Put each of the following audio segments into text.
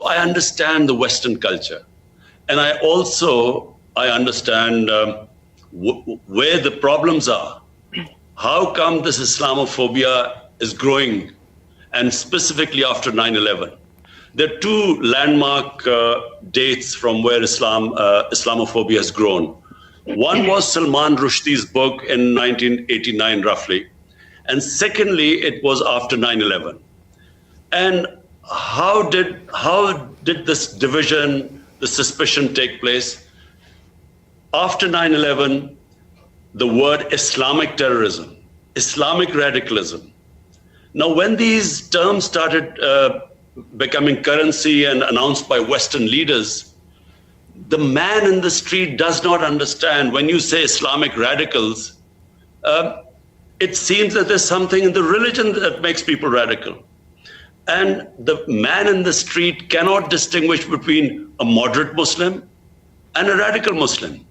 I understand the Western culture, and I understand where the problems are. How come this Islamophobia is growing, and specifically after 9/11? There are two landmark dates from where Islamophobia has grown. One was Salman Rushdie's book in 1989, roughly. And secondly, it was after 9/11. And how did this division, the suspicion take place? After 9/11, the word Islamic terrorism, Islamic radicalism. Now, when these terms started becoming currency and announced by Western leaders, the man in the street does not understand. When you say Islamic radicals, it seems that there's something in the religion that makes people radical. And the man in the street cannot distinguish between a moderate Muslim and a radical Muslim.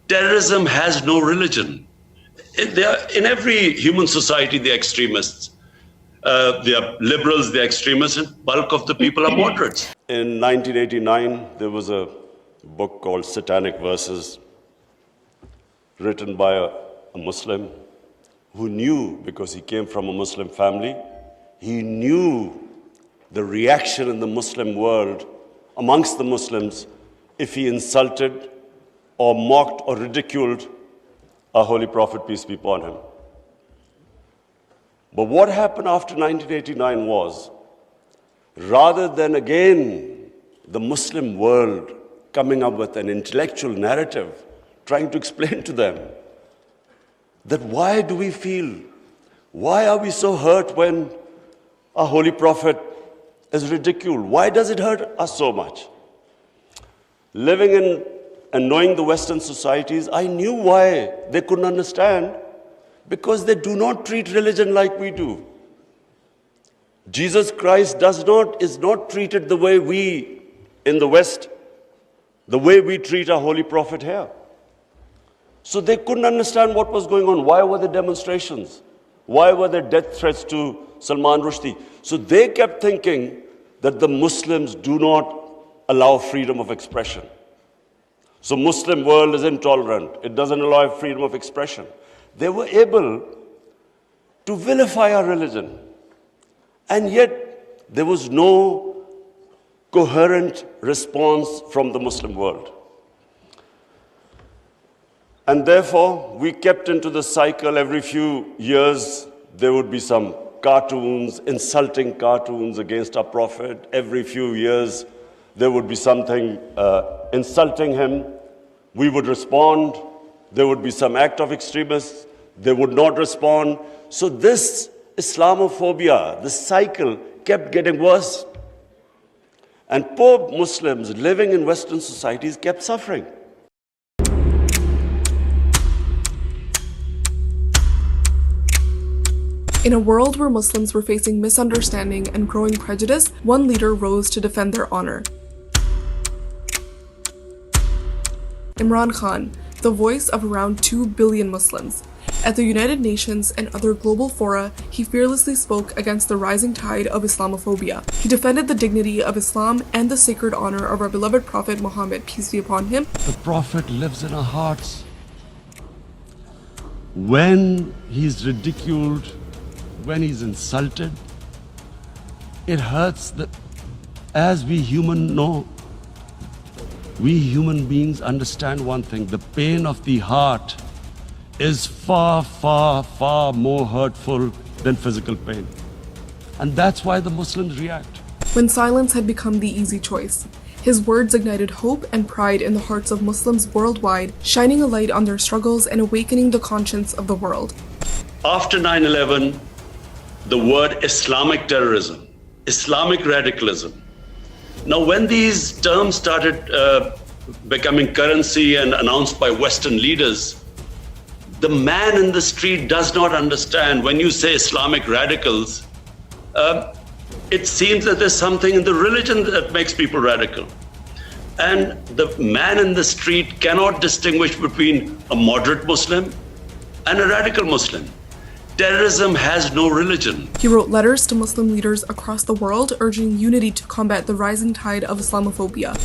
Terrorism has no religion. In every human society, they're extremists. They are liberals, they're extremists, and bulk of the people are moderates. In 1989, there was a book called Satanic Verses, written by a Muslim who knew, because he came from a Muslim family, he knew the reaction in the Muslim world amongst the Muslims if he insulted or mocked or ridiculed our Holy Prophet, peace be upon him. But what happened after 1989 was, rather than again the Muslim world coming up with an intellectual narrative, trying to explain to them that why do we feel, why are we so hurt when our Holy Prophet is ridiculed? Why does it hurt us so much? Living in and knowing the Western societies, I knew why they couldn't understand, because they do not treat religion like we do. Jesus Christ is not treated the way we in the West, the way we treat our Holy Prophet here. So they couldn't understand what was going on. Why were there demonstrations? Why were there death threats to Salman Rushdie? So they kept thinking that the Muslims do not allow freedom of expression. So Muslim world is intolerant. It doesn't allow freedom of expression. They were able to vilify our religion. And yet there was no coherent response from the Muslim world. And therefore, we kept into the cycle. Every few years, there would be some cartoons, insulting cartoons against our Prophet. Every few years, there would be something insulting him. We would respond. There would be some act of extremists. They would not respond. So this Islamophobia, this cycle kept getting worse. And poor Muslims living in Western societies kept suffering. In a world where Muslims were facing misunderstanding and growing prejudice, one leader rose to defend their honor. Imran Khan, the voice of around 2 billion Muslims. At the United Nations and other global fora, he fearlessly spoke against the rising tide of Islamophobia. He defended the dignity of Islam and the sacred honor of our beloved Prophet Muhammad, peace be upon him. The Prophet lives in our hearts. When he's ridiculed, when he's insulted, it hurts. As we human know, we human beings understand one thing: the pain of the heart is far, far, far more hurtful than physical pain. And that's why the Muslims react. When silence had become the easy choice, his words ignited hope and pride in the hearts of Muslims worldwide, shining a light on their struggles and awakening the conscience of the world. After 9/11, the word Islamic terrorism, Islamic radicalism. Now, when these terms started becoming currency and announced by Western leaders, the man in the street does not understand. When you say Islamic radicals, it seems that there's something in the religion that makes people radical. And the man in the street cannot distinguish between a moderate Muslim and a radical Muslim. Terrorism has no religion. He wrote letters to Muslim leaders across the world urging unity to combat the rising tide of Islamophobia.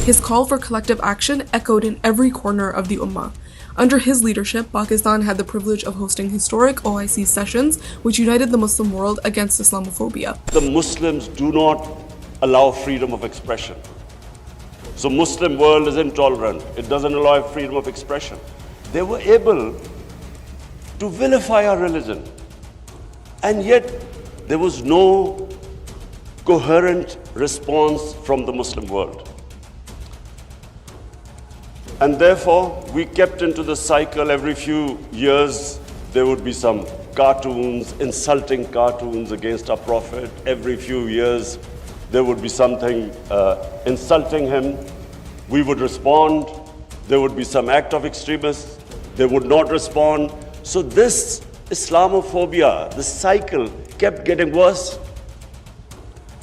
His call for collective action echoed in every corner of the Ummah. Under his leadership, Pakistan had the privilege of hosting historic OIC sessions which united the Muslim world against Islamophobia. The Muslims do not allow freedom of expression. So Muslim world is intolerant. It doesn't allow freedom of expression. They were able to vilify our religion. And yet there was no coherent response from the Muslim world. And therefore, we kept into the cycle. Every few years, there would be some cartoons, insulting cartoons against our Prophet. Every few years, there would be something insulting him. We would respond. There would be some act of extremists. They would not respond. So this Islamophobia, this cycle kept getting worse.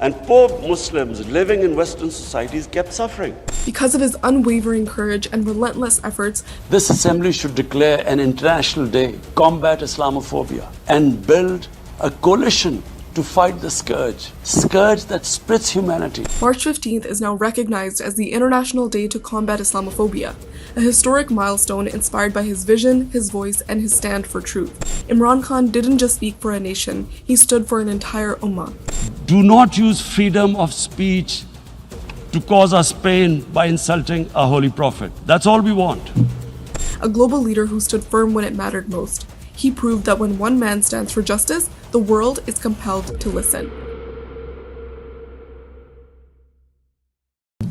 And poor Muslims living in Western societies kept suffering. Because of his unwavering courage and relentless efforts, this assembly should declare an international day, combat Islamophobia, and build a coalition to fight the scourge that splits humanity. March 15th is now recognized as the International Day to Combat Islamophobia, a historic milestone inspired by his vision, his voice, and his stand for truth. Imran Khan didn't just speak for a nation, he stood for an entire ummah. Do not use freedom of speech to cause us pain by insulting our holy prophet. That's all we want. A global leader who stood firm when it mattered most. He proved that when one man stands for justice, the world is compelled to listen.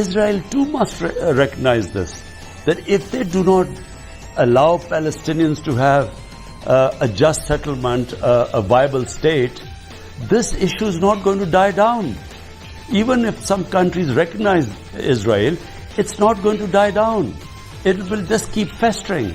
Israel too must recognize this, that if they do not allow Palestinians to have a just settlement, a viable state, this issue is not going to die down. Even if some countries recognize Israel, it's not going to die down. It will just keep festering.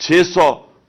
600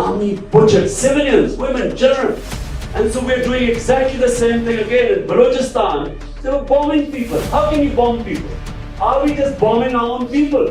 Army butchered civilians, women, children, and so we're doing exactly the same thing again in Balochistan. They were bombing people. How can you bomb people? Are we just bombing our own people?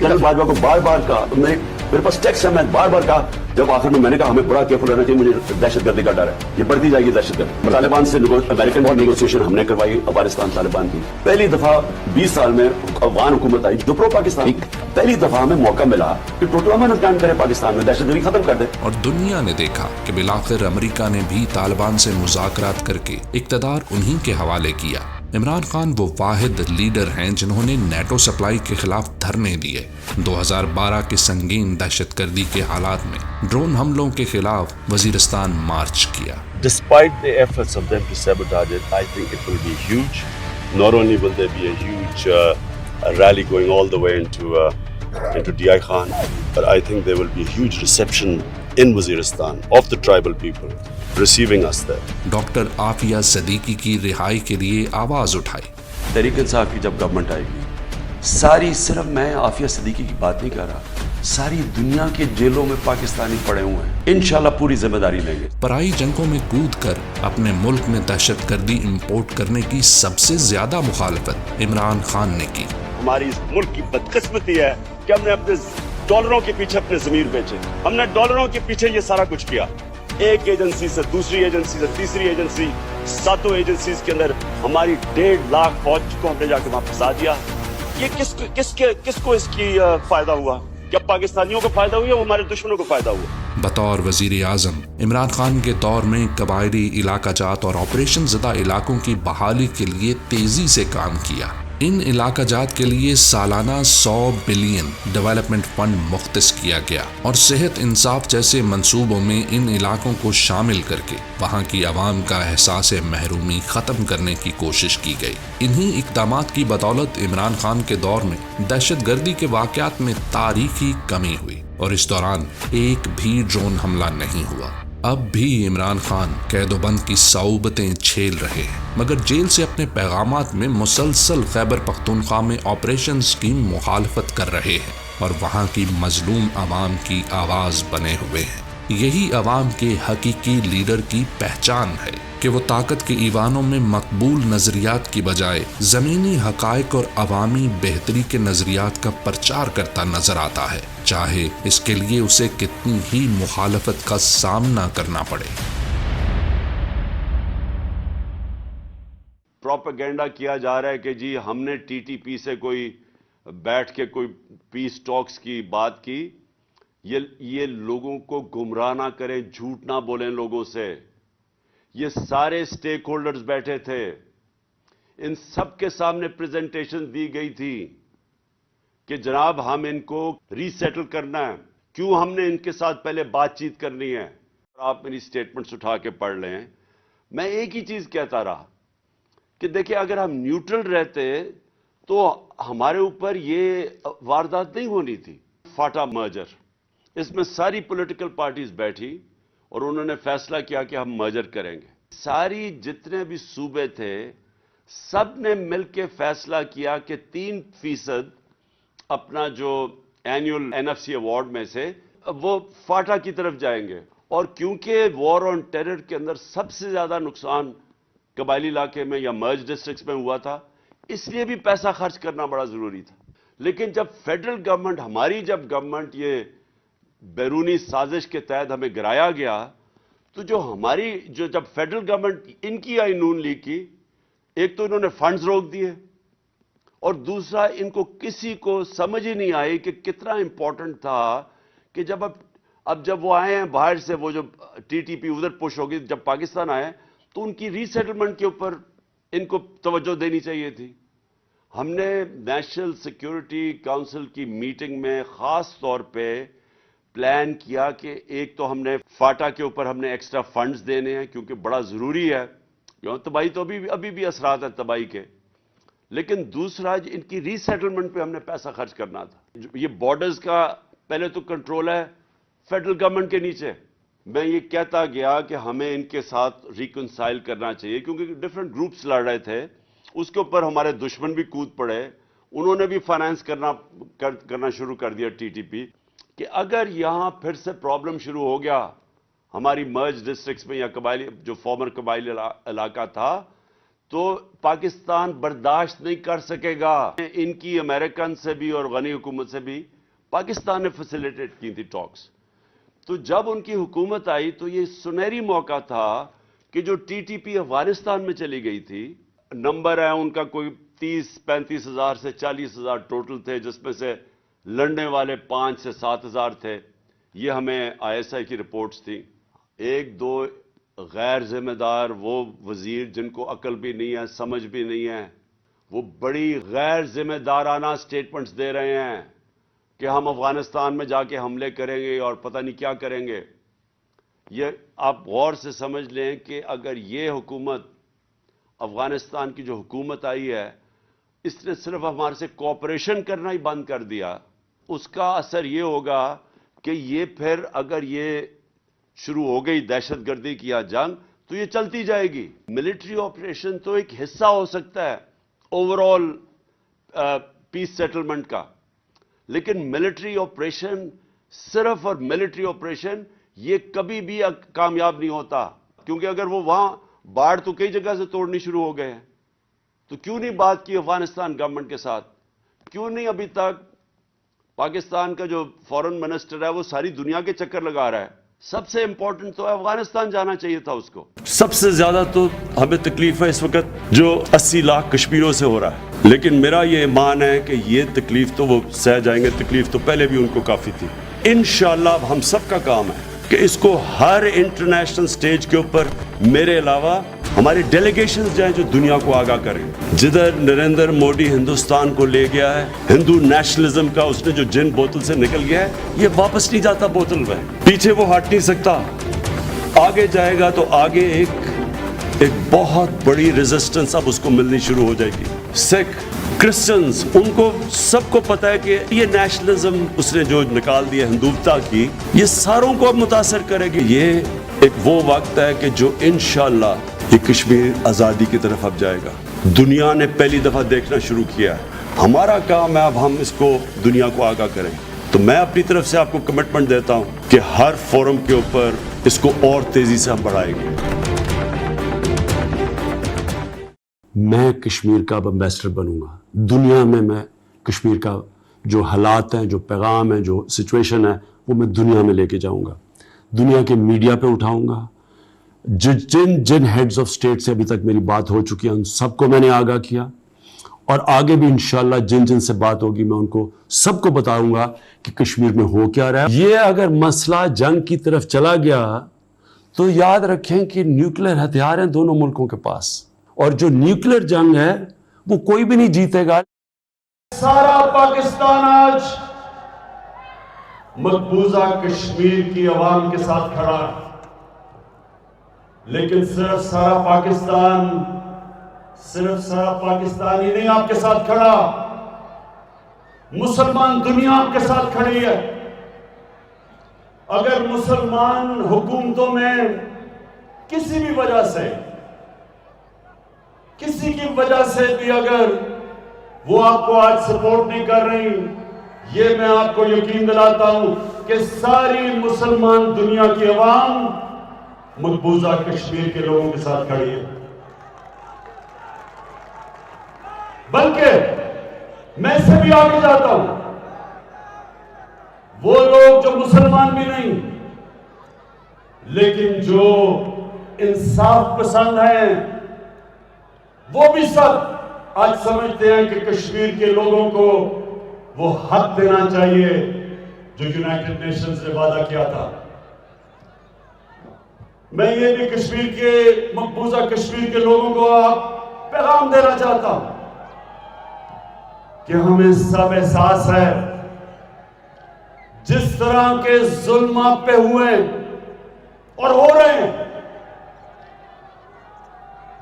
میں نے باجوہ کو بار بار کہا, میرے پاس text ہے, میں بار بار کہا, جب آخر میں نے کہا ہمیں بڑا کیئرفل رہنا چاہیے, مجھے دہشت گردی کا ڈر ہے, یہ بڑھتی جائے گی دہشت گردی. طالبان سے امریکن نیگوسیشن ہم نے کروائی, افغانستان طالبان کی. پہلی دفعہ 20 سال میں افغان حکومت آئی جو پرو پاکستان, پہلی دفعہ ہمیں موقع ملا کہ ٹوٹل امن قائم کرے پاکستان میں, دہشت گردی ختم کر دے. اور دنیا نے دیکھا کہ بالآخر امریکہ نے بھی طالبان سے مذاکرات کر کے اقتدار انہی کے حوالے کیا. عمران خان وہ واحد لیڈر ہیں جنہوں نے نیٹو سپلائی کے خلاف دھرنے دیے. 2012 کے سنگین دہشت گردی کے حالات میں ڈرون حملوں کے خلاف وزیرستان مارچ کیا. Despite the efforts of them to sabotage it, I think it will be huge. Not only will there be a huge rally going all the way into DI Khan, but I think there will be a huge reception in Waziristan of the tribal people receiving us there. Doctor Aafia Siddiqui کی رہائی کے لیے آواز اٹھائی. تحریک انصاف کی جب government آئے گی, ساری, صرف میں عافیہ صدیقی کی بات نہیں کر رہا, ساری دنیا کے جیلوں میں پاکستانی پڑے ہوئے ہیں, انشاءاللہ پوری ذمہ داری لیں گے. پرائی جنگوں میں کود کر اپنے ملک میں دہشت گردی امپورٹ کرنے کی سب سے زیادہ مخالفت عمران خان نے کی. ہماری اس ملک کی بدقسمتی ہے کہ ہم نے اپنے ڈالروں کے پیچھے اپنے ضمیر بیچے, ہم نے ڈالروں کے پیچھے یہ سارا کچھ کیا. ایک ایجنسی سے دوسری ایجنسی سے تیسری ایجنسی, 7 ایجنسیز کے اندر ہماری 1.5 لاکھ فوج کو ہم نے جا کے وہاں پھنسا دیا. یہ کس کو اس کی فائدہ ہوا؟ کیا پاکستانیوں کو فائدہ ہوا یا ہمارے دشمنوں کو فائدہ ہوا؟ بطور وزیر اعظم عمران خان کے دور میں قبائلی علاقہ جات اور آپریشن زدہ علاقوں کی بحالی کے لیے تیزی سے کام کیا. ان علاقہ جات کے لیے سالانہ 100 بلین ڈیولپمنٹ فنڈ مختص کیا گیا اور صحت انصاف جیسے منصوبوں میں ان علاقوں کو شامل کر کے وہاں کی عوام کا احساس محرومی ختم کرنے کی کوشش کی گئی. انہی اقدامات کی بدولت عمران خان کے دور میں دہشت گردی کے واقعات میں تاریخی کمی ہوئی اور اس دوران ایک بھی ڈرون حملہ نہیں ہوا. اب بھی عمران خان قید و بند کی صعوبتیں جھیل رہے ہیں, مگر جیل سے اپنے پیغامات میں مسلسل خیبر پختونخوا میں آپریشنز کی مخالفت کر رہے ہیں اور وہاں کی مظلوم عوام کی آواز بنے ہوئے ہیں. یہی عوام کے حقیقی لیڈر کی پہچان ہے کہ وہ طاقت کے ایوانوں میں مقبول نظریات کی بجائے زمینی حقائق اور عوامی بہتری کے نظریات کا پرچار کرتا نظر آتا ہے, چاہے اس کے لیے اسے کتنی ہی مخالفت کا سامنا کرنا پڑے. پروپیگنڈا کیا جا رہا ہے کہ جی ہم نے ٹی ٹی پی سے کوئی بیٹھ کے کوئی پیس ٹاکس کی بات کی. یہ لوگوں کو گمراہ نہ کریں, جھوٹ نہ بولیں لوگوں سے. یہ سارے سٹیک ہولڈرز بیٹھے تھے, ان سب کے سامنے پریزنٹیشن دی گئی تھی کہ جناب ہم ان کو ری سیٹل کرنا ہے, کیوں ہم نے ان کے ساتھ پہلے بات چیت کرنی ہے. آپ میری سٹیٹمنٹس اٹھا کے پڑھ لیں. میں ایک ہی چیز کہتا رہا کہ دیکھیں اگر ہم نیوٹرل رہتے تو ہمارے اوپر یہ واردات نہیں ہونی تھی. فاٹا مرجر, اس میں ساری پولیٹیکل پارٹیز بیٹھی اور انہوں نے فیصلہ کیا کہ ہم مرجر کریں گے. ساری جتنے بھی صوبے تھے سب نے مل کے فیصلہ کیا کہ 3% اپنا جو اینیول NFC ایوارڈ میں سے وہ فاٹا کی طرف جائیں گے. اور کیونکہ وار آن ٹیرر کے اندر سب سے زیادہ نقصان قبائلی علاقے میں یا مرج ڈسٹرکٹس میں ہوا تھا, اس لیے بھی پیسہ خرچ کرنا بڑا ضروری تھا. لیکن جب فیڈرل گورنمنٹ, ہماری جب گورنمنٹ یہ بیرونی سازش کے تحت ہمیں گرایا گیا, تو جب فیڈرل گورنمنٹ ان کی آئی نون لیگ کی, ایک تو انہوں نے فنڈز روک دیے اور دوسرا ان کو کسی کو سمجھ ہی نہیں آئی کہ کتنا امپورٹنٹ تھا کہ جب وہ آئے ہیں باہر سے, وہ جو ٹی ٹی پی ادھر پش ہوگی, جب پاکستان آئے تو ان کی ری سیٹلمنٹ کے اوپر ان کو توجہ دینی چاہیے تھی. ہم نے نیشنل سیکیورٹی کونسل کی میٹنگ میں خاص طور پہ پلان کیا کہ ایک تو ہم نے فاٹا کے اوپر ہم نے ایکسٹرا فنڈز دینے ہیں کیونکہ بڑا ضروری ہے, تباہی تو ابھی بھی اثرات ہیں تباہی کے, لیکن دوسرا ان کی ری سیٹلمنٹ پہ ہم نے پیسہ خرچ کرنا تھا. یہ بارڈرز کا پہلے تو کنٹرول ہے فیڈرل گورنمنٹ کے نیچے. میں یہ کہتا گیا کہ ہمیں ان کے ساتھ ریکنسائل کرنا چاہیے کیونکہ ڈفرینٹ گروپس لڑ رہے تھے, اس کے اوپر ہمارے دشمن بھی کود پڑے, انہوں نے بھی فائنانس کرنا شروع کر دیا ٹی ٹی پی, کہ اگر یہاں پھر سے پرابلم شروع ہو گیا ہماری مرج ڈسٹرکٹس میں یا قبائلی جو فارمر قبائلی علاقہ تھا, تو پاکستان برداشت نہیں کر سکے گا. ان کی امریکن سے بھی اور غنی حکومت سے بھی پاکستان نے فیسیلیٹیٹ کی تھی ٹاکس. تو جب ان کی حکومت آئی تو یہ سنہری موقع تھا کہ جو ٹی ٹی پی افغانستان میں چلی گئی تھی, نمبر ہے ان کا کوئی 30-35 ہزار سے 40 ہزار ٹوٹل تھے, جس میں سے لڑنے والے 5 سے 7 ہزار تھے. یہ ہمیں آئی ایس آئی کی رپورٹس تھیں. 1-2 غیر ذمہ دار وہ وزیر جن کو عقل بھی نہیں ہے, سمجھ بھی نہیں ہے, وہ بڑی غیر ذمہ دارانہ سٹیٹمنٹس دے رہے ہیں کہ ہم افغانستان میں جا کے حملے کریں گے اور پتہ نہیں کیا کریں گے. یہ آپ غور سے سمجھ لیں کہ اگر یہ حکومت, افغانستان کی جو حکومت آئی ہے, اس نے صرف ہمارے سے کوآپریشن کرنا ہی بند کر دیا, اس کا اثر یہ ہوگا کہ یہ پھر اگر یہ شروع ہو گئی دہشت گردی کی یا جنگ, تو یہ چلتی جائے گی. ملٹری آپریشن تو ایک حصہ ہو سکتا ہے اوور آل پیس سیٹلمنٹ کا, لیکن ملٹری آپریشن صرف اور ملٹری آپریشن یہ کبھی بھی کامیاب نہیں ہوتا, کیونکہ اگر وہ وہاں باڑ تو کئی جگہ سے توڑنی شروع ہو گئے ہیں. تو کیوں نہیں بات کی افغانستان گورنمنٹ کے ساتھ؟ کیوں نہیں ابھی تک پاکستان کا جو فورن منسٹر ہے وہ ساری دنیا کے چکر لگا رہا ہے؟ سب سے امپورٹنٹ تو ہے افغانستان جانا چاہیے تھا اس کو. سب سے زیادہ تو ہمیں تکلیف ہے اس وقت جو 80 لاکھ کشمیریوں سے ہو رہا ہے, لیکن میرا یہ ایمان ہے کہ یہ تکلیف تو وہ سہ جائیں گے. تکلیف تو پہلے بھی ان کو کافی تھی. انشاءاللہ اب ہم سب کا کام ہے کہ اس کو ہر انٹرنیشنل سٹیج کے اوپر میرے علاوہ ہماری ڈیلیگیشنز جائیں جو دنیا کو آگاہ کریں. جدھر نریندر مودی ہندوستان کو لے گیا ہے, ہندو نیشنلزم کا اس نے جو جن بوتل سے نکل گیا ہے, یہ واپس نہیں جاتا بوتل میں, پیچھے وہ ہٹ نہیں سکتا. آگے جائے گا تو آگے ایک بہت بڑی ریزسٹنس اب اس کو ملنی شروع ہو جائے گی. سکھ, کرسچنز, ان کو سب کو پتا ہے کہ یہ نیشنلزم اس نے جو نکال دیا ہندوتا کی, یہ ساروں کو اب متاثر کرے گی. یہ ایک وہ وقت ہے کہ جو انشاءاللہ یہ کشمیر آزادی کی طرف اب جائے گا. دنیا نے پہلی دفعہ دیکھنا شروع کیا ہے. ہمارا کام ہے اب ہم اس کو دنیا کو آگاہ کریں. تو میں اپنی طرف سے آپ کو کمٹمنٹ دیتا ہوں کہ ہر فورم کے اوپر اس کو اور تیزی سے ہم بڑھائیں گے. میں کشمیر کا اب امبیسڈر بنوں گا دنیا میں. میں کشمیر کا جو حالات ہیں, جو پیغام ہے, جو سچویشن ہے, وہ میں دنیا میں لے کے جاؤں گا. دنیا کے میڈیا پہ اٹھاؤں گا. جن ہیڈز آف اسٹیٹ سے ابھی تک میری بات ہو چکی ہے ان سب کو میں نے آگاہ کیا, اور آگے بھی انشاءاللہ جن سے بات ہوگی میں ان کو سب کو بتاؤں گا کہ کشمیر میں ہو کیا رہا ہے. یہ اگر مسئلہ جنگ کی طرف چلا گیا تو یاد رکھیں کہ نیوکلیر ہتھیار ہیں دونوں ملکوں کے پاس, اور جو نیوکلیر جنگ ہے وہ کوئی بھی نہیں جیتے گا. سارا پاکستان آج مقبوضہ کشمیر کی عوام کے ساتھ کھڑا ہے, لیکن صرف سارا پاکستان ہی نہیں آپ کے ساتھ کھڑا, مسلمان دنیا آپ کے ساتھ کھڑی ہے. اگر مسلمان حکومتوں میں کسی بھی وجہ سے, کسی کی وجہ سے بھی اگر وہ آپ کو آج سپورٹ نہیں کر رہی, یہ میں آپ کو یقین دلاتا ہوں کہ ساری مسلمان دنیا کی عوام مقبوضہ کشمیر کے لوگوں کے ساتھ کھڑی ہے. بلکہ میں اس سے بھی آگے جاتا ہوں, وہ لوگ جو مسلمان بھی نہیں لیکن جو انصاف پسند ہیں, وہ بھی سب آج سمجھتے ہیں کہ کشمیر کے لوگوں کو وہ حق دینا چاہیے جو یونائٹڈ نیشنز نے وعدہ کیا تھا. میں یہ بھی کشمیر کے, مقبوضہ کشمیر کے لوگوں کو آپ پیغام دینا چاہتا ہوں کہ ہمیں سب احساس ہے جس طرح کے ظلم آپ پہ ہوئے اور ہو رہے ہیں,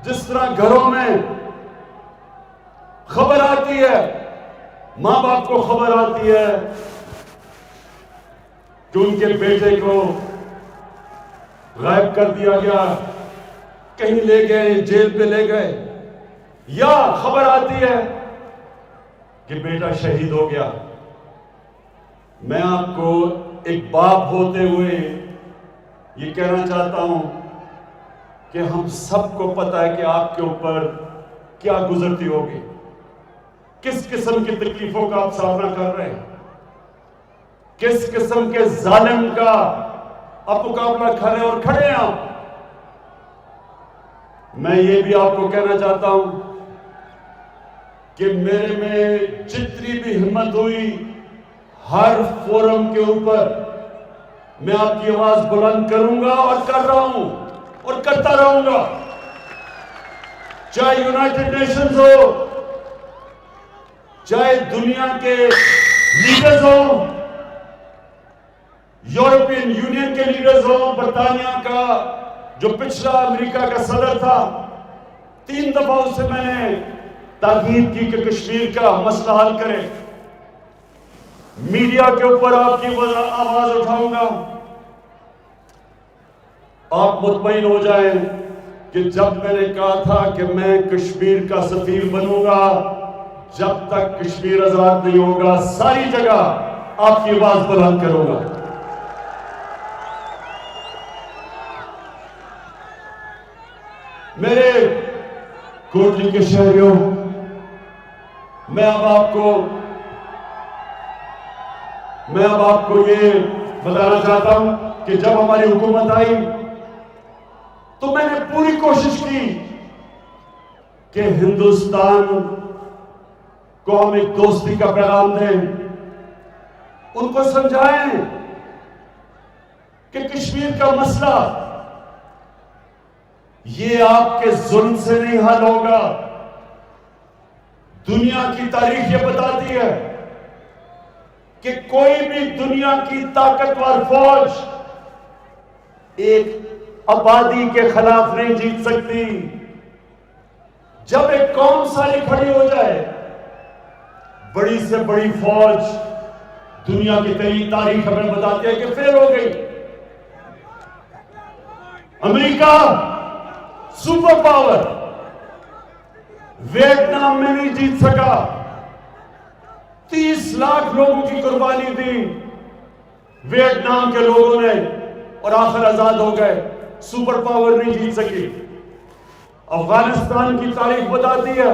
جس طرح گھروں میں خبر آتی ہے, ماں باپ کو خبر آتی ہے کہ ان کے بیٹے کو غائب کر دیا گیا, کہیں لے گئے, جیل پہ لے گئے, یا خبر آتی ہے کہ بیٹا شہید ہو گیا. میں آپ کو ایک باپ ہوتے ہوئے یہ کہنا چاہتا ہوں کہ ہم سب کو پتا ہے کہ آپ کے اوپر کیا گزرتی ہوگی, کس قسم کی تکلیفوں کا آپ سامنا کر رہے ہیں, کس قسم کے ظالم کا آپ مقابلہ کر رہے ہیں اور کھڑے ہیں آپ. میں یہ بھی آپ کو کہنا چاہتا ہوں کہ میرے میں جتنی بھی ہمت ہوئی, ہر فورم کے اوپر میں آپ کی آواز بلند کروں گا اور کر رہا ہوں اور کرتا رہوں گا, چاہے یونائٹڈ نیشنز ہو, چاہے دنیا کے لیڈرز ہوں, یورپین یونین کے لیڈرز ہوں, برطانیہ کا جو پچھلا امریکہ کا صدر تھا, 3 دفعہ اس سے میں نے تاکید کی کہ کشمیر کا مسئلہ حل کرے. میڈیا کے اوپر آپ کی آواز اٹھاؤں گا. آپ مطمئن ہو جائیں کہ جب میں نے کہا تھا کہ میں کشمیر کا سفیر بنوں گا, جب تک کشمیر آزاد نہیں ہوگا ساری جگہ آپ کی آواز بلند کروں گا. میرے کوٹلی کے شہریوں, میں اب آپ کو یہ بتانا چاہتا ہوں کہ جب ہماری حکومت آئی تو میں نے پوری کوشش کی کہ ہندوستان کو ہم ایک دوستی کا پیغام دیں, ان کو سمجھائیں کہ کشمیر کا مسئلہ یہ آپ کے ظلم سے نہیں حل ہوگا. دنیا کی تاریخ یہ بتاتی ہے کہ کوئی بھی دنیا کی طاقتور فوج ایک آبادی کے خلاف نہیں جیت سکتی. جب ایک قوم ساری کھڑی ہو جائے, بڑی سے بڑی فوج دنیا کی تاریخ ہمیں بتاتی ہے کہ فیل ہو گئی. امریکہ سپر پاور ویتنام میں نہیں جیت سکا, 30 لاکھ لوگوں کی قربانی دی ویتنام کے لوگوں نے اور آخر آزاد ہو گئے. سپر پاور نہیں جیت سکی. افغانستان کی تاریخ بتاتی ہے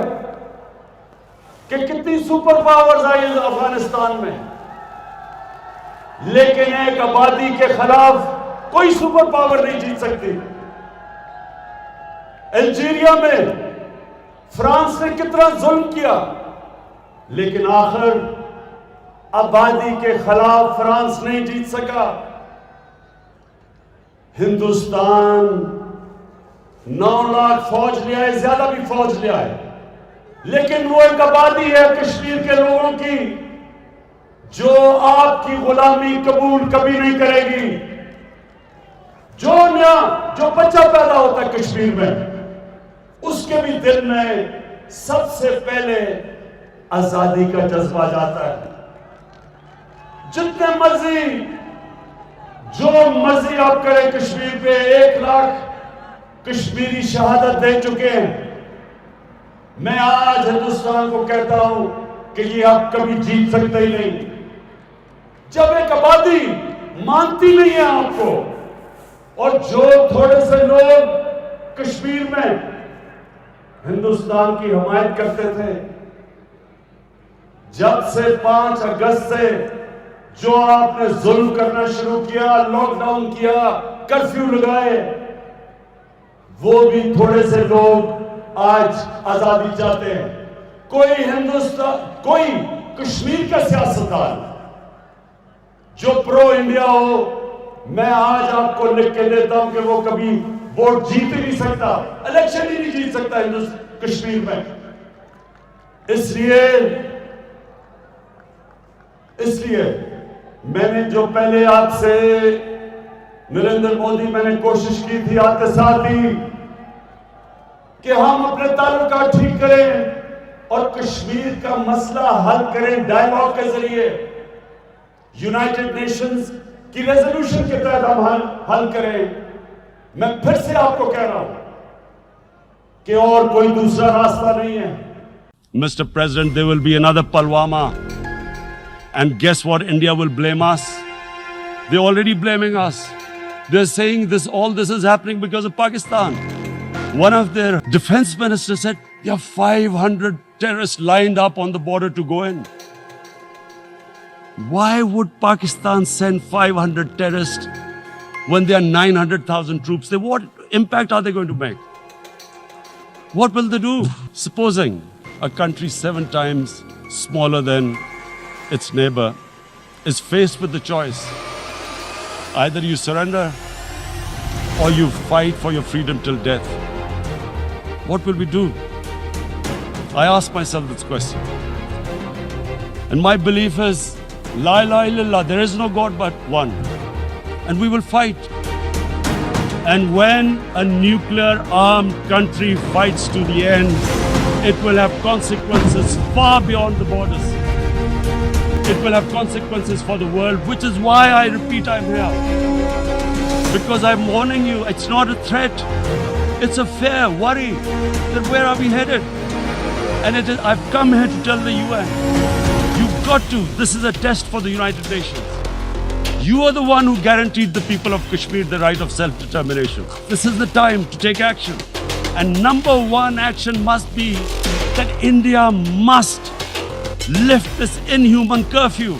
کہ کتنی سپر پاورز آئی افغانستان میں, لیکن ایک آبادی کے خلاف کوئی سپر پاور نہیں جیت سکتی. الجیریا میں فرانس نے کتنا ظلم کیا, لیکن آخر آبادی کے خلاف فرانس نہیں جیت سکا. ہندوستان 9 لاکھ فوج لے آئے, زیادہ بھی فوج لے آئے, لیکن وہ ایک آبادی ہے کشمیر کے لوگوں کی جو آپ کی غلامی قبول کبھی نہیں کرے گی. جو بچہ پیدا ہوتا ہے کشمیر میں, اس کے بھی دل میں سب سے پہلے آزادی کا جذبہ جاتا ہے. جتنے مرضی جو مرضی آپ کریں کشمیر پہ, 1 لاکھ کشمیری شہادت دے چکے ہیں. میں آج ہندوستان کو کہتا ہوں کہ یہ آپ کبھی جیت سکتے ہی نہیں. جب ایک آبادی مانتی نہیں ہے آپ کو, اور جو تھوڑے سے لوگ کشمیر میں ہندوستان کی حمایت کرتے تھے, جب سے 5 اگست سے جو آپ نے ظلم کرنا شروع کیا, لاک ڈاؤن کیا, کرفیو لگائے, وہ بھی تھوڑے سے لوگ آج آزادی چاہتے ہیں. کوئی کشمیر کا سیاستدان جو پرو انڈیا ہو, میں آج آپ کو لکھ کے دیتا ہوں کہ وہ کبھی ووٹ جیت ہی نہیں سکتا, الیکشن ہی نہیں جیت سکتا کشمیر میں. اس لیے میں نے جو پہلے آپ سے نریندر مودی میں نے کوشش کی تھی آتے ساتھ ہی کہ ہم اپنے تعلقات ٹھیک کریں اور کشمیر کا مسئلہ حل کریں ڈائیلاگ کے ذریعے, یونائٹڈ نیشنز کی ریزولوشن کے تحت ہم حل کریں. میں پھر سے آپ کو کہہ رہا ہوں کہ اور کوئی دوسرا راستہ نہیں ہے. Mr. President, there will be another Pulwama. And guess what? India will blame us. They're already blaming us. They're saying all this is happening because of Pakistan. One of their defense ministers said, There are 500 terrorists lined up on the border to go in. Why would Pakistan send 500 terrorists when there are 900,000 troops? What impact are they going to make? What will they do? Supposing a country 7 times smaller than its neighbor is faced with the choice. Either you surrender or you fight for your freedom till death. What will we do? I ask myself this question. And my belief is, La ilaha illallah, there is no God but one. And we will fight. And when a nuclear armed country fights to the end, it will have consequences far beyond the borders. It will have consequences for the world, which is why I repeat I'm here. Because I'm warning you, it's not a threat. It's a fair worry that where are we headed? And I've come here to tell the UN, you've got to, this is a test for the United Nations. You are the one who guaranteed the people of Kashmir the right of self-determination. This is the time to take action. And number one action must be that India must lift this inhuman curfew.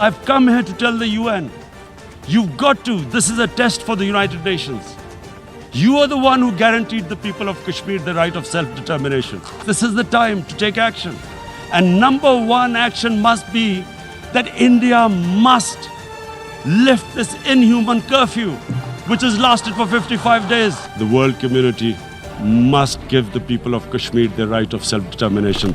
I've come here to tell the UN, you've got to, this is a test for the United Nations. You are the one who guaranteed the people of Kashmir the right of self-determination. This is the time to take action. And number one action must be that India must lift this inhuman curfew, which has lasted for 55 days. The world community must give the people of Kashmir the right of self-determination.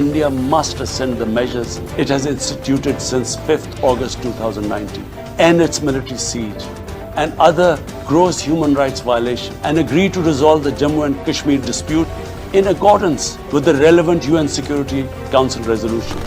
India must rescind the measures it has instituted since 5th August 2019, end its military siege and other gross human rights violations, and agree to resolve the Jammu and Kashmir dispute in accordance with the relevant UN Security Council resolutions.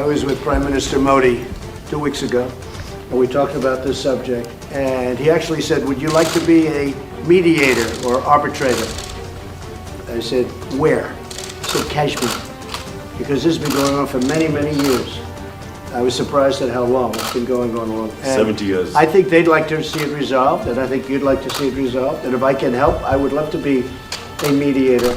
I was with Prime Minister Modi 2 weeks ago, and we talked about this subject, and he actually said, would you like to be a mediator or arbitrator? I said, where? He said, Kashmir, because this has been going on for many, many years. I was surprised at how long it's been going on. 70 years. I think they'd like to see it resolved, and I think you'd like to see it resolved, and if I can help, I would love to be a mediator.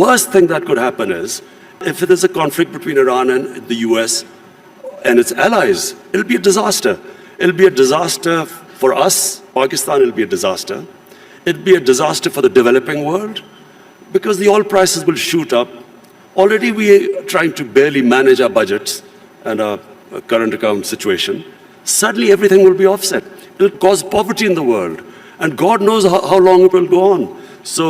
worst thing that could happen is if there is a conflict between Iran and the US and its allies, it'll be a disaster. It'll be a disaster for us. Pakistan will be a disaster. It'll be a disaster for the developing world because the oil prices will shoot up. Already we are trying to barely manage our budgets and our current account situation. Suddenly everything will be offset. It will cause poverty in the world. And God knows how long it will go on. So,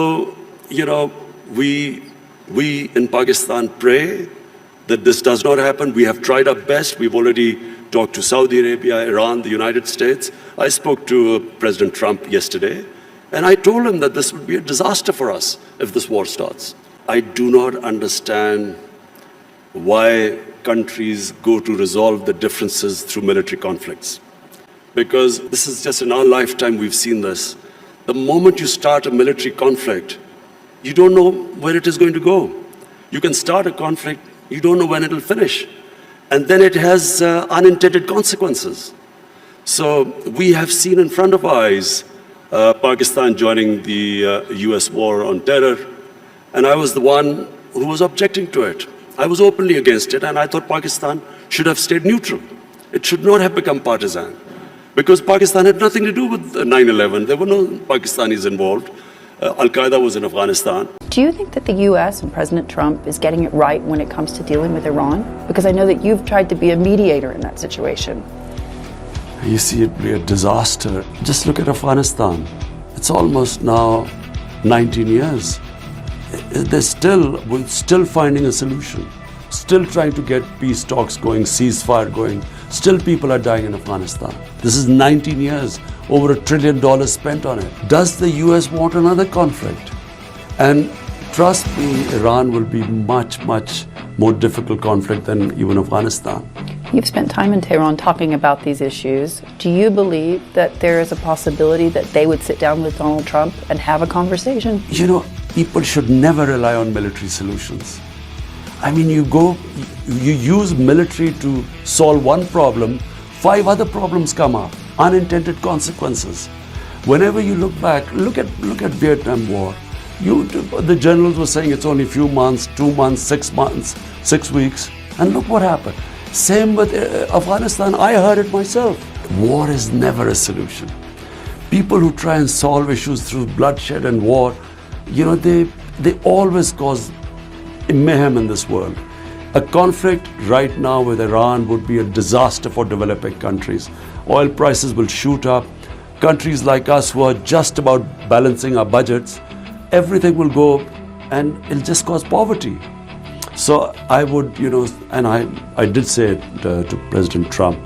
we in Pakistan pray that this does not happen. We have tried our best. We've already talked to Saudi Arabia, Iran, the United States. I spoke to President Trump yesterday, and I told him that this would be a disaster for us if this war starts. I do not understand why countries go to resolve the differences through military conflicts. Because this is just in our lifetime we've seen this. The moment you start a military conflict, you don't know where it is going to go. You can start a conflict, you don't know when it will finish. And then it has unintended consequences. So we have seen in front of our eyes Pakistan joining the US war on terror. And I was the one who was objecting to it. I was openly against it, and I thought Pakistan should have stayed neutral. It should not have become partisan. Because Pakistan had nothing to do with 9/11. There were no Pakistanis involved. Al-Qaeda was in Afghanistan. Do you think that the U.S. and President Trump is getting it right when it comes to dealing with Iran? Because I know that you've tried to be a mediator in that situation. You see it be a disaster. Just look at Afghanistan. It's almost now 19 years. We're still finding a solution. Still trying to get peace talks going, ceasefire going. Still people are dying in Afghanistan. This is 19 years, over $1 trillion spent on it. Does the US want another conflict? And trust me, Iran will be much, much more difficult conflict than even Afghanistan. You've spent time in Tehran talking about these issues. Do you believe that there is a possibility that they would sit down with Donald Trump and have a conversation? You know, people should never rely on military solutions. I mean, you use military to solve one problem, 5 other problems come up, unintended consequences. Whenever you look back, look at Vietnam War. The generals were saying it's only a few months, 2 months, 6 months, 6 weeks, and look what happened. Same with Afghanistan. I heard it myself. War is never a solution. People who try and solve issues through bloodshed and war, you know, they always cause mayhem in this world. A conflict right now with Iran would be a disaster for developing countries. Oil prices will shoot up. Countries like us who are just about balancing our budgets, everything will go and it'll just cause poverty. So I would, you know, and I did say it to President Trump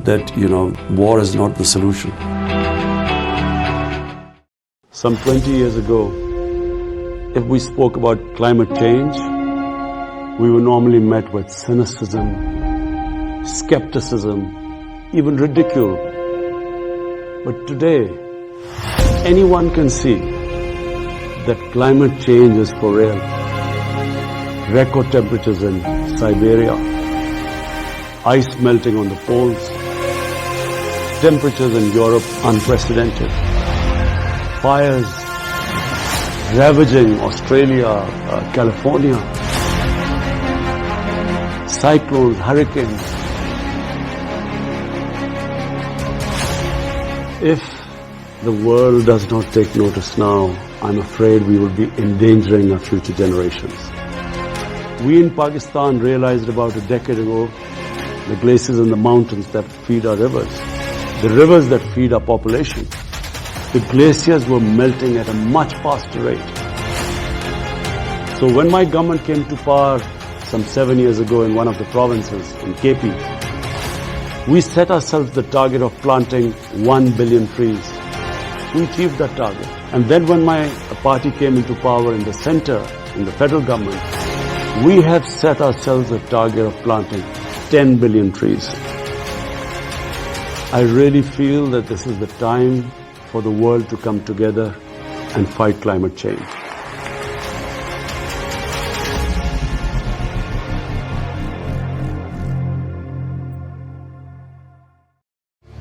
that, you know, war is not the solution. Some 20 years ago, if we spoke about climate change, we were normally met with cynicism, skepticism, even ridicule. But today, anyone can see that climate change is for real. Record temperatures in Siberia, ice melting on the poles, temperatures in Europe unprecedented, fires ravaging Australia, California, cyclones, hurricanes. If the world does not take notice now, I'm afraid we will be endangering our future generations. We in Pakistan realized about a decade ago the glaciers and the mountains that feed our rivers, the rivers that feed our population. The glaciers were melting at a much faster rate. So when my government came to power some 7 years ago in one of the provinces, in KP, we set ourselves the target of planting 1 billion trees. We achieved that target. And then when my party came into power in the center, in the federal government, we have set ourselves a target of planting 10 billion trees. I really feel that this is the time for the world to come together and fight climate change.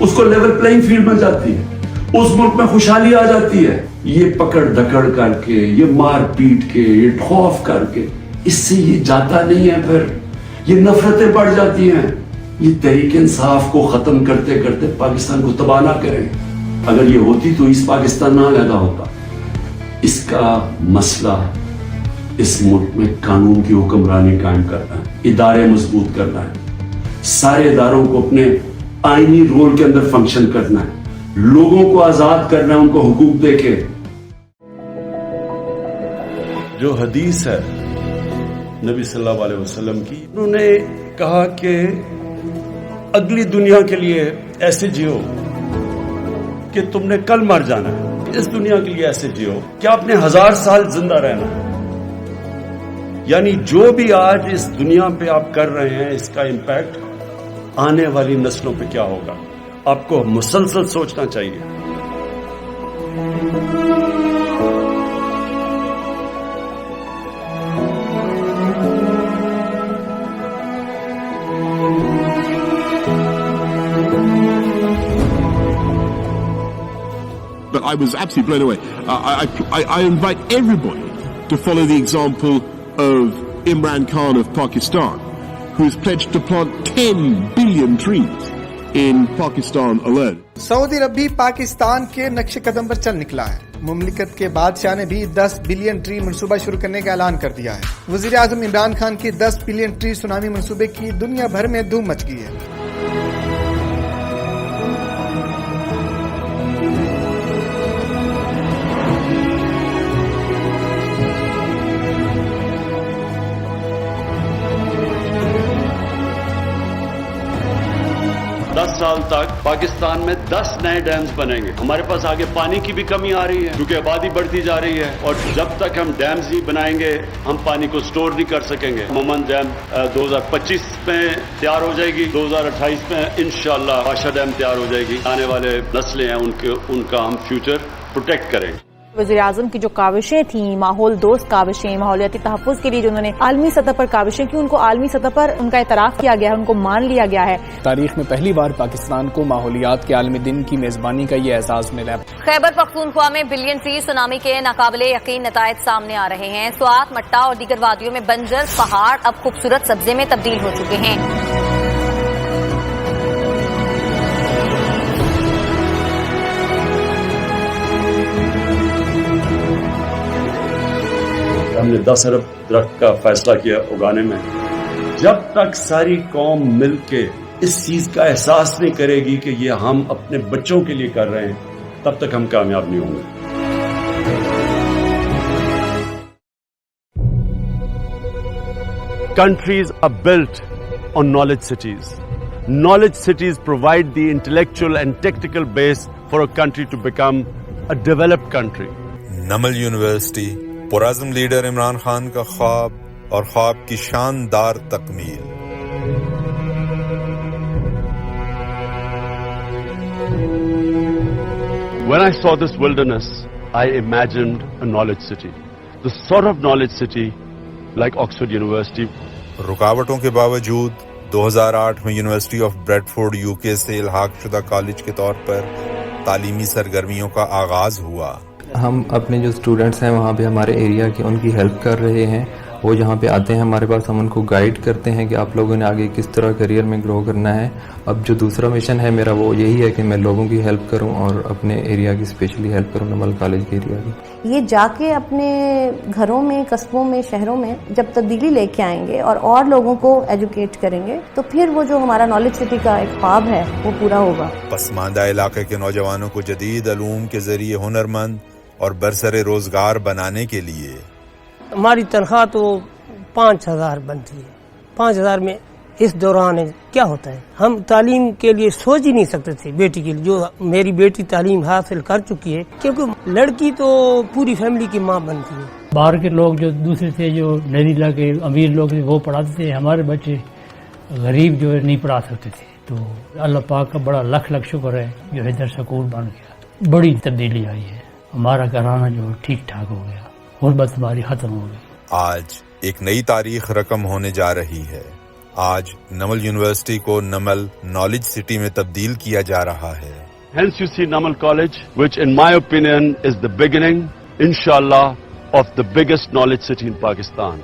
اس کو level playing field مل جاتی ہے, اس ملک میں خوشحالی آ جاتی ہے. یہ پکڑ دکڑ کر کے, یہ مار پیٹ کے, یہ خوف کر کے, اس سے یہ جاتا نہیں ہے. پھر یہ نفرتیں بڑھ جاتی ہیں. یہ تحریک انصاف کو ختم کرتے کرتے پاکستان کو تباہ نہ کریں. اگر یہ ہوتی تو اس پاکستان نہ پیدا ہوتا. اس کا مسئلہ اس ملک میں قانون کی حکمرانی قائم کرنا ہے, ادارے مضبوط کرنا ہے, سارے اداروں کو اپنے آئینی رول کے اندر فنکشن کرنا ہے, لوگوں کو آزاد کرنا ہے, ان کو حقوق دے کے. جو حدیث ہے نبی صلی اللہ علیہ وسلم کی, انہوں نے کہا کہ اگلی دنیا کے لیے ایسے جیو کہ تم نے کل مر جانا ہے, اس دنیا کے لیے ایسے جیو کہ آپ نے 1000 سال زندہ رہنا ہے. یعنی جو بھی آج اس دنیا پہ آپ کر رہے ہیں, اس کا امپیکٹ آنے والی نسلوں پہ کیا ہوگا, آپ کو مسلسل سوچنا چاہیے. But I was absolutely blown away. I invite everybody to follow the example of Imran Khan of Pakistan, who has pledged to plant 10 billion trees in Pakistan alone. سعودی عرب بھی پاکستان کے نقش قدم پر چل نکلا ہے. مملکت کے بادشاہ نے بھی 10 بلین ٹری منصوبہ شروع کرنے کا اعلان کر دیا ہے. وزیر اعظم عمران خان کی 10 بلین ٹری سونامی منصوبے کی دنیا بھر میں دھوم مچ گئی ہے. سال تک پاکستان میں 10 نئے ڈیمز بنیں گے. ہمارے پاس آگے پانی کی بھی کمی آ رہی ہے کیونکہ آبادی بڑھتی جا رہی ہے, اور جب تک ہم ڈیمز نہیں بنائیں گے ہم پانی کو سٹور نہیں کر سکیں گے. عموماً ڈیم 2025 میں تیار ہو جائے گی, 2028 میں انشاءاللہ باشا ڈیم تیار ہو جائے گی. آنے والے نسلیں ہیں ان کا ہم فیوچر پروٹیکٹ کریں. وزیر اعظم کی جو کاوشیں تھیں, ماحول دوست کاوشیں, ماحولیاتی تحفظ کے لیے جو انہوں نے عالمی سطح پر کاوشیں کی, ان کو عالمی سطح پر ان کا اعتراف کیا گیا ہے, ان کو مان لیا گیا ہے. تاریخ میں پہلی بار پاکستان کو ماحولیات کے عالمی دن کی میزبانی کا یہ اعزاز ملا. خیبر پختونخوا میں بلین ٹری سونامی کے ناقابل یقین نتائج سامنے آ رہے ہیں. سوات, مٹا اور دیگر وادیوں میں بنجر پہاڑ اب خوبصورت سبزے میں تبدیل ہو چکے ہیں. ہم نے 10 ارب درخت کا فیصلہ کیا اگانے میں. جب تک ساری قوم مل کے اس چیز کا احساس نہیں کرے گی کہ یہ ہم اپنے بچوں کے لیے کر رہے ہیں, تب تک ہم کامیاب نہیں ہوں گے. Countries are built on knowledge cities. Knowledge cities provide the intellectual and technical base for a country to become a developed country. Namal university, پرعزم لیڈر عمران خان کا خواب اور خواب کی شاندار تکمیل. When I saw this wilderness, I imagined a knowledge city. The sort of knowledge city like Oxford University. رکاوٹوں کے باوجود 2008 میں یونیورسٹی آف بریڈفورڈ UK سے الحاق شدہ کالج کے طور پر تعلیمی سرگرمیوں کا آغاز ہوا. ہم اپنے جو اسٹوڈنٹس ہیں وہاں پہ ہمارے ایریا کی ان کی ہیلپ کر رہے ہیں. وہ جہاں پہ آتے ہیں ہمارے پاس, ہم ان کو گائیڈ کرتے ہیں کہ آپ لوگوں نے آگے کس طرح کریئر میں گرو کرنا ہے. اب جو دوسرا مشن ہے میرا وہ یہی ہے کہ میں لوگوں کی ہیلپ کروں اور اپنے ایریا کی اسپیشلی ہیلپ کروں, نمل کالج کے ایریا کی. یہ جا کے اپنے گھروں میں, قصبوں میں, شہروں میں جب تبدیلی لے کے آئیں گے اور لوگوں کو ایجوکیٹ کریں گے تو پھر وہ جو ہمارا نالج سٹی کا ایک خواب ہے وہ پورا ہوگا. پسماندہ علاقے کے نوجوانوں کو جدید علوم کے ذریعے ہنرمند اور برسر روزگار بنانے کے لیے ہماری تنخواہ تو 5,000 بنتی ہے. 5,000 میں اس دوران کیا ہوتا ہے, ہم تعلیم کے لیے سوچ ہی نہیں سکتے تھے بیٹی کے لیے. جو میری بیٹی تعلیم حاصل کر چکی ہے, کیونکہ لڑکی تو پوری فیملی کی ماں بنتی ہے. باہر کے لوگ جو دوسرے تھے, جو نریلا کے امیر لوگ تھے, وہ پڑھاتے تھے. ہمارے بچے غریب جو ہے نہیں پڑھا سکتے تھے. تو اللہ پاک کا بڑا لکھ شکر ہے جو ادھر سکول بن گیا. بڑی تبدیلی آئی ہے. ہمارا گھرانہ جو ٹھیک ٹھاک ہو گیا, غربت ہماری ختم ہو گئی. آج ایک نئی تاریخ رقم ہونے جا رہی ہے. آج نمل یونیورسٹی کو نمل نالج سٹی میں تبدیل کیا جا رہا ہے. Hence you see Namal College, which in my opinion is the beginning, inshallah, of the biggest knowledge city in Pakistan.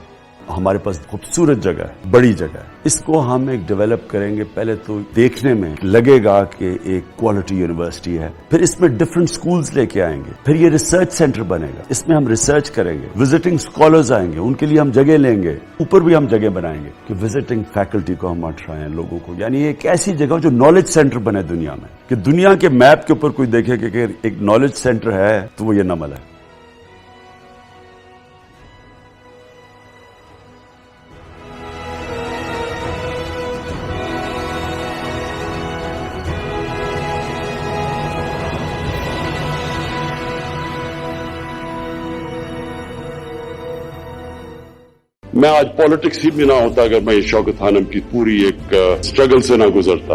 ہمارے پاس خوبصورت جگہ ہے, بڑی جگہ ہے. اس کو ہم ایک ڈیولپ کریں گے. پہلے تو دیکھنے میں لگے گا کہ ایک کوالٹی یونیورسٹی ہے. پھر اس میں ڈفرنٹ سکولز لے کے آئیں گے. پھر یہ ریسرچ سینٹر بنے گا. اس میں ہم ریسرچ کریں گے. وزٹنگ اسکالرز آئیں گے, ان کے لیے ہم جگہ لیں گے. اوپر بھی ہم جگہ بنائیں گے کہ وزٹنگ فیکلٹی کو ہم اٹھائیں لوگوں کو. یعنی ایک ایسی جگہ جو نالج سینٹر بنے دنیا میں, کہ دنیا کے میپ کے اوپر کوئی دیکھے کہ ایک نالج سینٹر ہے تو وہ یہ نمل ہے. میں آج پالیٹکس ہی بھی نہ ہوتا اگر میں شوکت خانم کی پوری ایک اسٹرگل سے نہ گزرتا.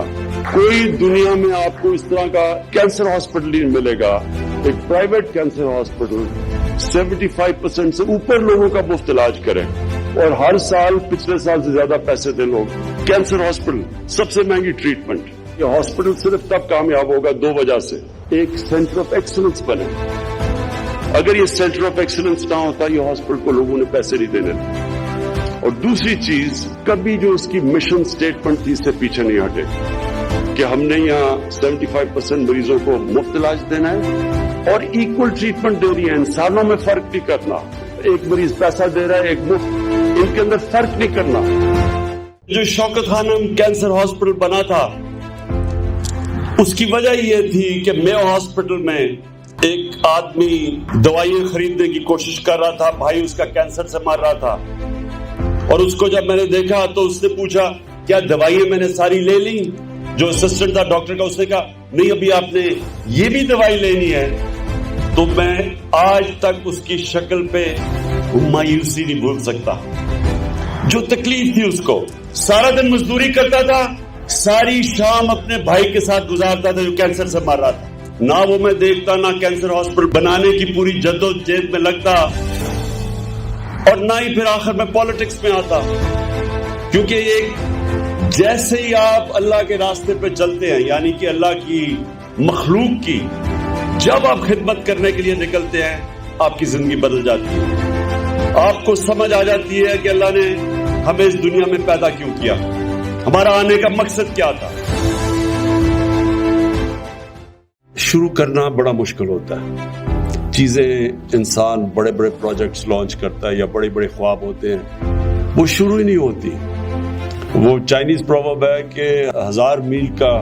کوئی دنیا میں آپ کو اس طرح کا کینسر ہاسپٹل نہیں ملے گا. ایک پرائیویٹ کینسر ہاسپٹل 75% سے اوپر لوگوں کا مفت علاج کریں اور ہر سال پچھلے سال سے زیادہ پیسے دیں لوگ. کینسر ہاسپٹل سب سے مہنگی ٹریٹمنٹ. یہ ہاسپٹل صرف تب کامیاب ہوگا 2 وجہ سے. ایک سینٹر آف ایکسلنس بنے. اگر یہ سینٹر آف ایکسلنس نہ ہوتا یہ ہاسپٹل کو لوگوں نے پیسے نہیں دینے. اور دوسری چیز, کبھی جو اس کی مشن سٹیٹمنٹ تھی اس سے پیچھے نہیں ہٹے کہ ہم نے یہاں 75% مریضوں کو مفت علاج دینا ہے اور ایکول ٹریٹمنٹ دینی ہے. انسانوں میں فرق نہیں کرنا. ایک مریض پیسہ دے رہا ہے, ایک مفت, ان کے اندر فرق نہیں کرنا. جو شوکت خانم کینسر ہاسپٹل بنا تھا اس کی وجہ یہ تھی کہ میو ہاسپٹل میں ایک آدمی دوائیں خریدنے کی کوشش کر رہا تھا. بھائی اس کا کینسر سے مر رہا تھا اور اس کو جب میں نے دیکھا تو اس نے پوچھا کیا دوائیں میں نے ساری لے لی؟ جو اسسٹنٹ تھا ڈاکٹر کا, اس نے کہا نہیں ابھی آپ نے یہ بھی دوائی لینی ہے. تو میں آج تک اس کی شکل پہ مایوسی نہیں بھول سکتا. جو تکلیف تھی اس کو, سارا دن مزدوری کرتا تھا, ساری شام اپنے بھائی کے ساتھ گزارتا تھا جو کینسر سے مر رہا تھا. نہ وہ میں دیکھتا, نہ کینسر ہاسپٹل بنانے کی پوری جدوجہد میں لگتا, اور نہ ہی پھر آخر میں پالیٹکس میں آتا. کیونکہ ایک جیسے ہی آپ اللہ کے راستے پہ چلتے ہیں, یعنی کہ اللہ کی مخلوق کی جب آپ خدمت کرنے کے لیے نکلتے ہیں, آپ کی زندگی بدل جاتی ہے. آپ کو سمجھ آ جاتی ہے کہ اللہ نے ہمیں اس دنیا میں پیدا کیوں کیا, ہمارا آنے کا مقصد کیا تھا. شروع کرنا بڑا مشکل ہوتا ہے. چیزیں انسان بڑے بڑے پروجیکٹس لانچ کرتا ہے یا بڑے بڑے خواب ہوتے ہیں, وہ شروع ہی نہیں ہوتی. وہ چائنیز پروورب ہے کہ 1000 میل کا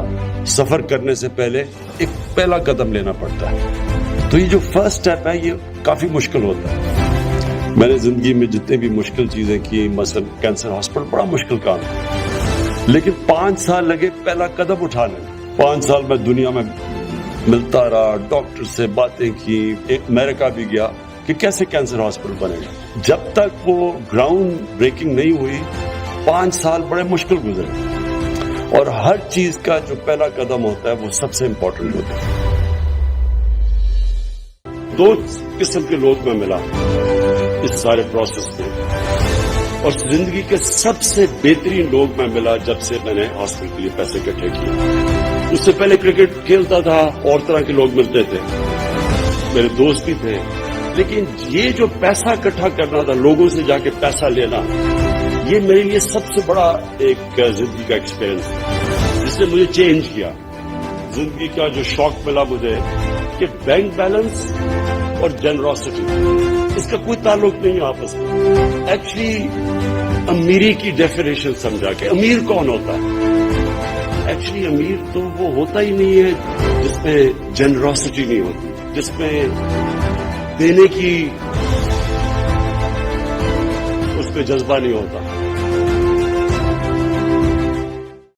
سفر کرنے سے پہلے ایک پہلا قدم لینا پڑتا ہے. تو یہ جو فرسٹ سٹیپ ہے یہ کافی مشکل ہوتا ہے. میں نے زندگی میں جتنے بھی مشکل چیزیں کی, مثلا کینسر ہاسپٹل بڑا مشکل کام ہے, لیکن 5 سال لگے پہلا قدم اٹھانے. 5 سال میں دنیا میں ملتا رہا, ڈاکٹر سے باتیں کی, امریکہ بھی گیا کہ کیسے کینسر ہاسپٹل بنے گا. جب تک وہ گراؤنڈ بریکنگ نہیں ہوئی 5 سال بڑے مشکل گزرے. اور ہر چیز کا جو پہلا قدم ہوتا ہے وہ سب سے امپورٹنٹ ہوتا ہے. 2 قسم کے لوگ میں ملا اس سارے پروسیس میں, اور زندگی کے سب سے بہترین لوگ میں ملا جب سے میں نے ہاسپٹل کے لیے پیسے اکٹھے کیے. اس سے پہلے کرکٹ کھیلتا تھا, اور طرح کے لوگ ملتے تھے, میرے دوست بھی تھے, لیکن یہ جو پیسہ اکٹھا کرنا تھا, لوگوں سے جا کے پیسہ لینا, یہ میرے لیے سب سے بڑا ایک زندگی کا ایکسپیرئنس ہے جس نے مجھے چینج کیا. زندگی کا جو شوق ملا مجھے کہ بینک بیلنس اور جنراسٹی اس کا کوئی تعلق نہیں آپس میں. ایکچولی امیری کی ڈیفینیشن سمجھا کہ امیر کون ہوتا ہے. ایکچولی امیر تو وہ ہوتا ہی نہیں ہے جس میں جنراسٹی نہیں ہوتی, جس میں دینے کی اس پہ جذبہ نہیں ہوتا.